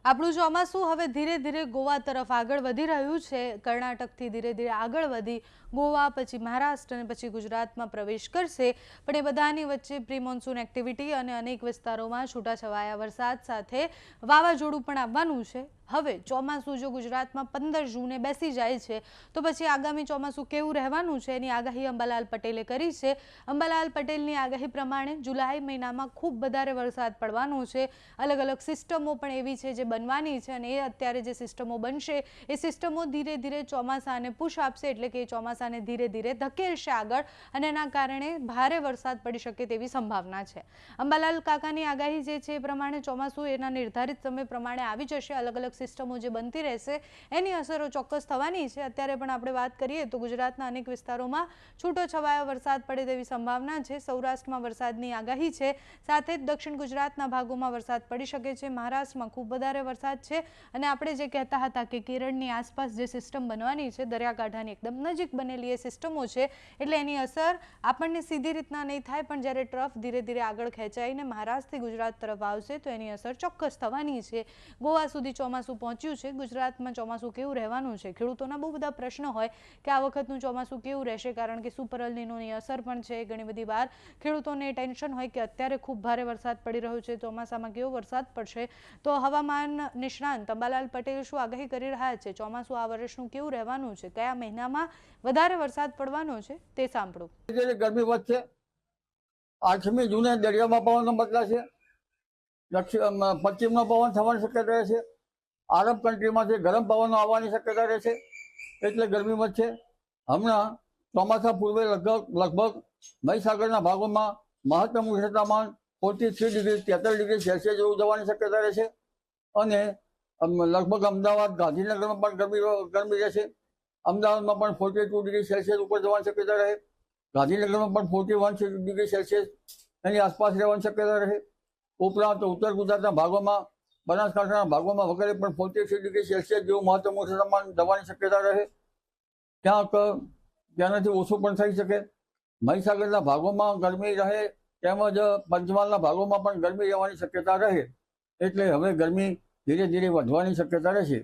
આપણું ચોમાસું હવે ધીરે ધીરે ગોવા તરફ આગળ વધી રહ્યું છે। કર્ણાટકથી ધીરે ધીરે આગળ વધી ગોવા, પછી મહારાષ્ટ્ર અને પછી ગુજરાતમાં પ્રવેશ કરશે। પણ એ બધાની વચ્ચે પ્રી મોન્સૂન એક્ટિવિટી અને અનેક વિસ્તારોમાં છૂટાછવાયા વરસાદ સાથે વાવાઝોડું પણ આવવાનું છે। હવે ચોમાસું જો ગુજરાતમાં 15 જૂને બેસી જાય છે તો પછી આગામી ચોમાસું કેવું રહેવાનું છે એની આગાહી અંબાલાલ પટેલે કરી છે। અંબાલાલ પટેલની આગાહી પ્રમાણે જુલાઈ મહિનામાં ખૂબ વધારે વરસાદ પડવાનો છે। અલગ અલગ સિસ્ટમો પણ એવી છે જે બનવાની છે અને એ અત્યારે જે સિસ્ટમો બનશે એ સિસ્ટમો ધીરે ધીરે ચોમાસાને પુશ આપશે, એટલે કે ચોમાસાને ધીરે ધીરે ધકેલશે આગળ અને એના કારણે ભારે વરસાદ પડી શકે તેવી સંભાવના છે। અંબાલાલ કાકાની આગાહી જે છે એ પ્રમાણે ચોમાસું એના નિર્ધારિત સમય પ્રમાણે આવી જશે। અલગ અલગ સિસ્ટમો જે બનતી રહેશે એની અસરો ચોક્કસ થવાની છે। અત્યારે પણ આપણે વાત કરીએ તો ગુજરાતના અનેક વિસ્તારોમાં છૂટો છવાયો વરસાદ પડે તેવી સંભાવના છે। સૌરાષ્ટ્રમાં વરસાદની આગાહી છે, સાથે જ દક્ષિણ ગુજરાતના ભાગોમાં વરસાદ પડી શકે છે। મહારાષ્ટ્રમાં ખૂબ વધારે વરસાદ છે અને આપણે જે કહેતા હતા કે કેરળની આસપાસ જે સિસ્ટમ બનવાની છે, દરિયાકાંઠાની એકદમ નજીક બનેલી એ સિસ્ટમો છે, એટલે એની અસર આપણને સીધી રીતના નહીં થાય, પણ જ્યારે ટ્રફ ધીરે ધીરે આગળ ખેંચાઈને મહારાષ્ટ્રથી ગુજરાત તરફ આવશે તો એની અસર ચોક્કસ થવાની છે। ગોવા સુધી ચોમાસું પહોંચ્યું છે। ગુજરાતમાં ચોમાસું કેવું રહેવાનું છે, ખેડૂતોના બહુ બધા પ્રશ્નો હોય કે આ વખતનું ચોમાસું કેવું રહેશે, કારણ કે સુપર એલ નીનોની અસર પણ છે। ઘણી બધી વાર ખેડૂતોને ટેન્શન હોય કે અત્યારે ખૂબ ભારે વરસાદ પડી રહ્યો છે, ચોમાસામાં કેવો વરસાદ પડશે। તો હવામાન નિષ્ણાંત અંબાલાલ પટેલ શું આગાહી કરી રહ્યા છે, ચોમાસું આ વર્ષનું કેવું રહેવાનું છે, કયા મહિનામાં વધારે વરસાદ પડવાનો છે તે સાંભળો। ગરમી વધશે। 8મી જૂને દરિયામાં પવનનો બદલાશે। પશ્ચિમનો પવન થવાની શક્યતા રહેશે। આરબ કન્ટ્રીમાંથી ગરમ પવનો આવવાની શક્યતા રહેશે, એટલે ગરમી વધશે। હમણાં ચોમાસા પૂર્વે લગભગ મહીસાગરના ભાગોમાં મહત્તમ ઉષ્ણ તાપમાન 43 ડિગ્રી 43 ડિગ્રી સેલ્સિયસ જેવું જવાની શક્યતા રહેશે અને લગભગ અમદાવાદ, ગાંધીનગરમાં પણ ગરમી રહેશે। અમદાવાદમાં પણ 42 ડિગ્રી સેલ્સિયસ ઉપર જવાની શક્યતા રહે। ગાંધીનગરમાં પણ 41 ડિગ્રી સેલ્સિયસ એની આસપાસ રહેવાની શક્યતા રહે। ઉપરાંત ઉત્તર ગુજરાતના ભાગોમાં, બનાસકાંઠાના ભાગોમાં વગેરે પણ 43 ડિગ્રી સેલ્સિયસ જેવું મહત્તમ ઉષ્ણ તાપમાન જવાની શક્યતા રહે। ક્યાંક તેનાથી ઓછું પણ થઈ શકે। મહીસાગરના ભાગોમાં ગરમી રહે, તેમજ પંચમહાલના ભાગોમાં પણ ગરમી રહેવાની શક્યતા રહે, એટલે હવે ગરમી ધીરે ધીરે વધવાની શક્યતા રહેશે।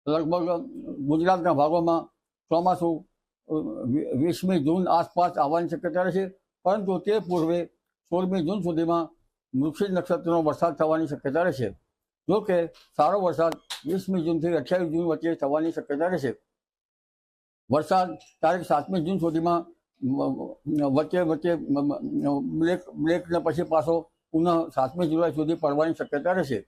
લગભગ ગુજરાતના ભાગોમાં ચોમાસું 20મી જૂન આસપાસ આવવાની શક્યતા રહેશે, પરંતુ તે પૂર્વે 16મી જૂન સુધીમાં વૃશ્ચિક નક્ષત્રનો વરસાદ થવાની શક્યતા રહેશે। જોકે સારો વરસાદ 20મી જૂનથી 28 જૂન વચ્ચે થવાની શક્યતા રહેશે। વરસાદ તારીખ 7મી જૂન સુધીમાં વચ્ચે બ્રેક ને પછી પાછો પુનઃ 7મી જુલાઈ સુધી પડવાની શક્યતા રહેશે।